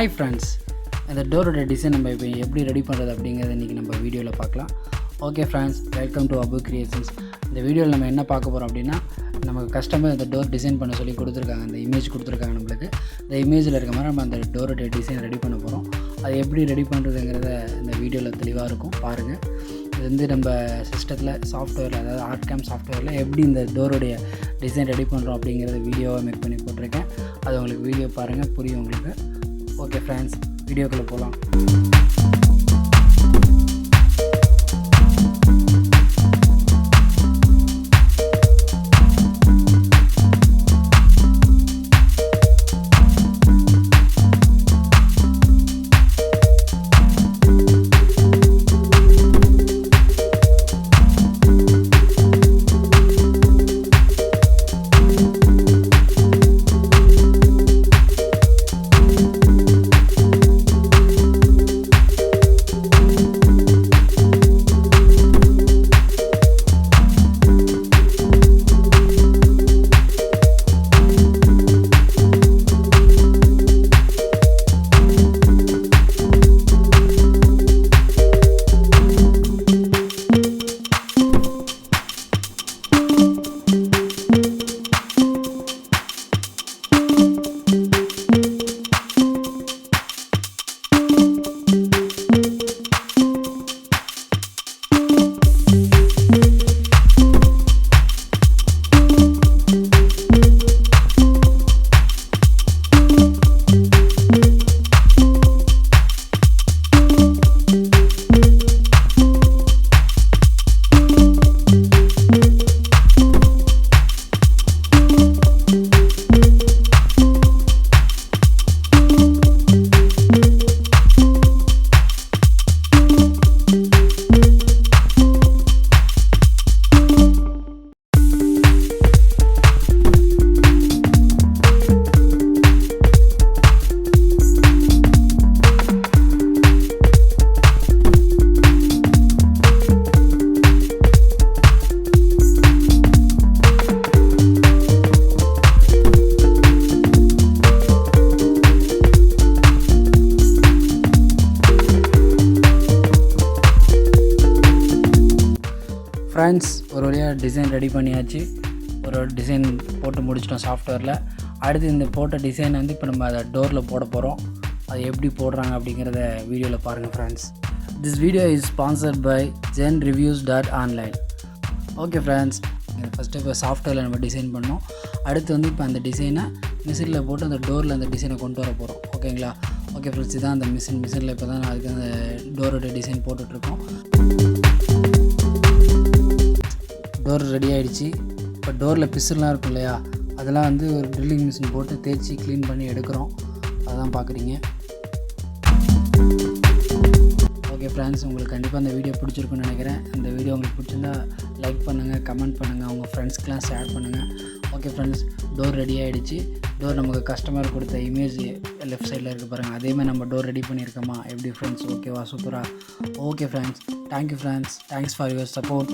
Hi friends, இந்த டோரோட design நம்ம இப்போ எப்படி ரெடி பண்ணுறது அப்படிங்கிறத இன்றைக்கி நம்ம வீடியோவில் பார்க்கலாம். Okay friends, welcome to Abu creations. இந்த வீடியோவில் நம்ம என்ன பார்க்க போகிறோம் அப்படின்னா, நமக்கு கஸ்டமர் இந்த டோர் டிசைன் பண்ண சொல்லி கொடுத்துருக்காங்க. அந்த இமேஜ் கொடுத்துருக்காங்க நம்மளுக்கு. இந்த இமேஜில் இருக்க மாதிரி நம்ம அந்த டோரோட டிசைன் ரெடி பண்ண போகிறோம். அது எப்படி ரெடி பண்ணுறதுங்கிறத இந்த வீடியோவில் தெளிவாக இருக்கும், பாருங்கள். இது வந்து நம்ம சிஸ்டத்தில் சாஃப்ட்வேரில், அதாவது ஆர்ட்கேம் சாஃப்ட்வேரில் எப்படி இந்த டோரோடைய டிசைன் ரெடி பண்ணுறோம் அப்படிங்கிறத வீடியோவாக மேக் பண்ணி போட்டிருக்கேன். அது உங்களுக்கு வீடியோ பாருங்கள், புரியும் உங்களுக்கு. ஓகே ஃப்ரெண்ட்ஸ், வீடியோக்குள்ளே போகலாம். ஃப்ரெண்ட்ஸ், ஒரு வழியாக டிசைன் ரெடி பண்ணியாச்சு. ஒரு டிசைன் போட்டு முடிச்சிட்டோம் சாஃப்ட்வேரில். அடுத்து இந்த போட்ட டிசைன் வந்து இப்போ நம்ம அதை டோரில் போட போகிறோம். அது எப்படி போடுறாங்க அப்படிங்கிறத வீடியோவில் பாருங்கள் friends. This video is sponsored by Genreviews.online. Okay friends, first இப்போ சாஃப்ட்வேரில் நம்ம டிசைன் பண்ணோம். அடுத்து வந்து இப்போ அந்த டிசைனை மிஷினில் போட்டு அந்த டோரில் அந்த டிசைனை கொண்டு வர போகிறோம். ஓகேங்களா? ஓகே ஃப்ரெண்ட்ஸ், இதுதான் அந்த மிஷினில் இப்போ தான் அதுக்கு அந்த டோரோட டிசைன் போட்டுட்ருக்கோம். டோர் ரெடி ஆகிடுச்சு. இப்போ டோரில் பிசுலாம் இருக்கும் இல்லையா, அதெல்லாம் வந்து ஒரு ட்ரில்லிங் மிஷின் போட்டு தேய்ச்சி க்ளீன் பண்ணி எடுக்கிறோம். அதான் பார்க்குறீங்க. ஓகே ஃப்ரெண்ட்ஸ், உங்களுக்கு கண்டிப்பாக அந்த வீடியோ பிடிச்சிருக்குன்னு நினைக்கிறேன். இந்த வீடியோ உங்களுக்கு பிடிச்சிருந்தா லைக் பண்ணுங்கள், கமெண்ட் பண்ணுங்கள், உங்கள் ஃப்ரெண்ட்ஸ்க்கெலாம் ஷேர் பண்ணுங்கள். ஓகே ஃப்ரெண்ட்ஸ், டோர் ரெடி ஆகிடுச்சு. டோர் நமக்கு கஸ்டமர் கொடுத்த இமேஜ் லெஃப்ட் சைடில் இருக்குது பாருங்கள். அதேமாதிரி நம்ம டோர் ரெடி பண்ணியிருக்கோமா? எப்படி ஃப்ரெண்ட்ஸ்? ஓகேவா? சூப்பராக. Okay friends, thank you friends, thanks for your support.